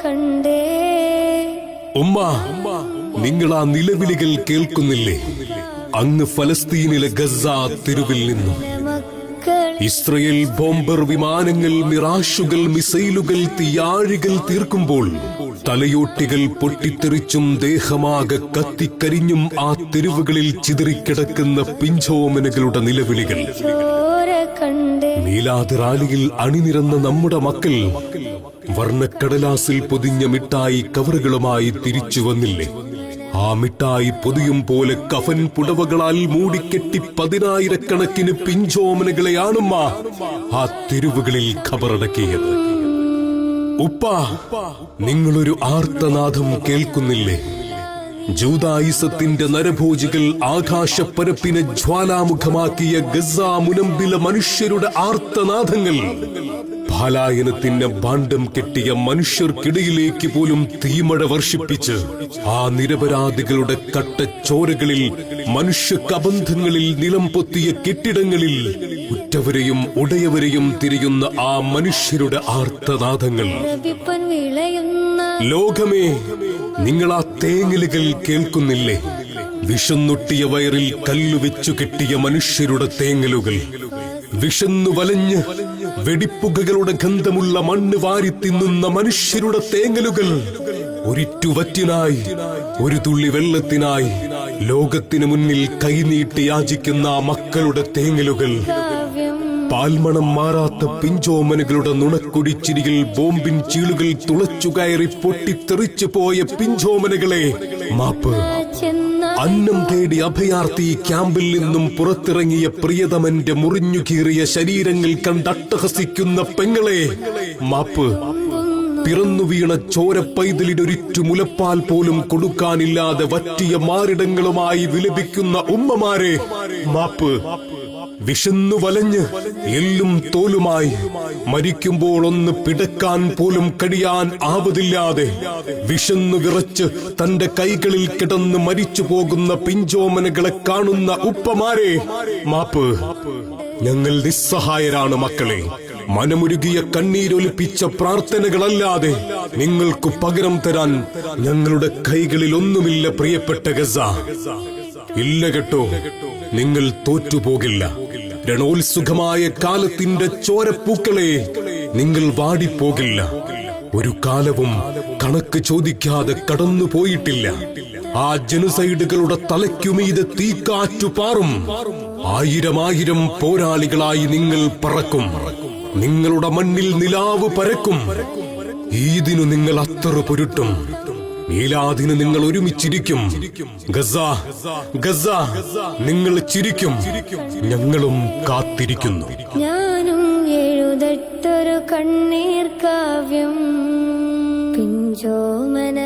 കണ്ടേ. ഉമ്മ, നിങ്ങൾ ആ നിലവിളികൾ കേൾക്കുന്നില്ലേ? അങ്ങ് ഫലസ്തീനിലെ ഗസ തെരുവിൽ നിന്നും ഇസ്രയേൽ ബോംബർ വിമാനങ്ങൾ, മിറാഷുകൾ, മിസൈലുകൾ, തീയാഴികൾ തീർക്കുമ്പോൾ തലയോട്ടികൾ പൊട്ടിത്തെറിച്ചും ദേഹമാകെ കത്തിക്കരിഞ്ഞും ആ തെരുവുകളിൽ ചിതറിക്കിടക്കുന്ന പിഞ്ചോമനകളുടെ നിലവിളികൾ. മീലാദ് റാലിയിൽ അണിനിരന്ന നമ്മുടെ മക്കൾ വർണ്ണക്കടലാസിൽ പൊതിഞ്ഞ മിഠായി കവറുകളുമായി തിരിച്ചു വന്നില്ലേ? ആ മിഠായി പൊതിയും പോലെ കഫൻ പുടവകളാൽ മൂടിക്കെട്ടി 10,000-കണക്കിന് പിഞ്ചോമനകളെയാണുമ്മ ആ തെരുവുകളിൽ ഖബറടക്കിയത്. ഉപ്പ, നിങ്ങളൊരു ആർത്തനാദം കേൾക്കുന്നില്ലേ? ജൂദായിസത്തിന്റെ നരഭോജികൾ ആകാശപ്പരപ്പിനെ ജ്വാലാമുഖമാക്കിയ ഗസ മുനമ്പിലെ മനുഷ്യരുടെ ആർത്തനാദങ്ങൾ. പലായനത്തിന് ഭാണ്ഡം കെട്ടിയ മനുഷ്യർക്കിടയിലേക്ക് പോലും തീമഴ വർഷിപ്പിച്ച് ആ നിരപരാധികളുടെ കട്ടച്ചോരകളിൽ, മനുഷ്യ കബന്ധങ്ങളിൽ നിലം പൊത്തിയ കെട്ടിടങ്ങളിൽ ഉറ്റവരെയും ഉടയവരെയും തിരിയുന്ന ആ മനുഷ്യരുടെ ആർത്തനാദങ്ങൾ. ലോകമേ, നിങ്ങൾ ആ തേങ്ങലുകൾ കേൾക്കുന്നില്ലേ? വിഷന്നൊട്ടിയ വയറിൽ കല്ലുവെച്ചു കെട്ടിയ മനുഷ്യരുടെ തേങ്ങലുകൾ. വിഷന്നു വലഞ്ഞ് വെടിപ്പുകകളുടെ ഗന്ധമുള്ള മണ്ണ് വാരി തിന്നുന്ന മനുഷ്യരുടെ തേങ്ങലുകൾ. ഒരിറ്റുവറ്റിനായി, ഒരു തുള്ളി വെള്ളത്തിനായി ലോകത്തിനു മുന്നിൽ കൈനീട്ടി യാചിക്കുന്ന മക്കളുടെ തേങ്ങലുകൾ. പാൽമണം മാറാത്ത പിഞ്ചോമനുകളുടെ നുണക്കുടിച്ചിരികൾ, ബോംബിൻ ചീളുകൾ തുളച്ചുകയറി പൊട്ടിത്തെറിച്ചു പോയ പിഞ്ചോമനുകളെ മാപ്പ്. അന്നം തേടി അഭയാർത്ഥി ക്യാമ്പിൽ നിന്നും പുറത്തിറങ്ങിയ പ്രിയതമന്റെ മുറിഞ്ഞുകീറിയ ശരീരങ്ങൾ കണ്ടട്ടഹസിക്കുന്ന പെങ്ങളെ മാപ്പ്. പിറന്നു വീണ ചോരപ്പൈതലിനൊരിറ്റു മുലപ്പാൽ പോലും കൊടുക്കാനില്ലാതെ വറ്റിയ മാറിടങ്ങളുമായി വിലപിക്കുന്ന ഉമ്മമാരെ മാപ്പ്. വിശന്നു വലഞ്ഞ് എല്ലും തോലുമായി മരിക്കുമ്പോൾ ഒന്ന് പിടക്കാൻ പോലും കഴിയാൻ ആവതില്ലാതെ വിശന്നു വിറച്ച് തന്റെ കൈകളിൽ കിടന്ന് മരിച്ചു പോകുന്ന പിഞ്ചോമനകളെ കാണുന്ന ഉപ്പമാരെ മാപ്പ്. ഞങ്ങൾ നിസ്സഹായരാണ് മക്കളെ. മനമുരുകിയ കണ്ണീരൊലിപ്പിച്ച പ്രാർത്ഥനകളല്ലാതെ നിങ്ങൾക്ക് പകരം തരാൻ ഞങ്ങളുടെ കൈകളിൽ ഒന്നുമില്ല പ്രിയപ്പെട്ട ഗസ. ഇല്ല കേട്ടോ, നിങ്ങൾ തോറ്റുപോകില്ല. രണോത്സുഖമായ കാലത്തിന്റെ ചോരപ്പൂക്കളെ, നിങ്ങൾ വാടിപ്പോകില്ല. ഒരു കാലവും കണക്ക് ചോദിക്കാതെ കടന്നു പോയിട്ടില്ല. ആ ജനസൈഡുകളുടെ തലയ്ക്കുമീതെ തീക്കാറ്റു പാറും. 1000 പോരാളികളായി നിങ്ങൾ പറക്കും. നിങ്ങളുടെ മണ്ണിൽ നിലാവ് പരക്കും. ഈദിനു നിങ്ങൾ അത്തറ പൊരുട്ടും. മീലാദിന് നിങ്ങൾ ഒരുമിച്ചിരിക്കും. ഗസ, ഗസ, നിങ്ങൾ ചിരിക്കും. ഞങ്ങളും കാത്തിരിക്കുന്നു. ഞാനും എഴുതട്ടൊരു കണ്ണീർ കാവ്യം, പിഞ്ചോമന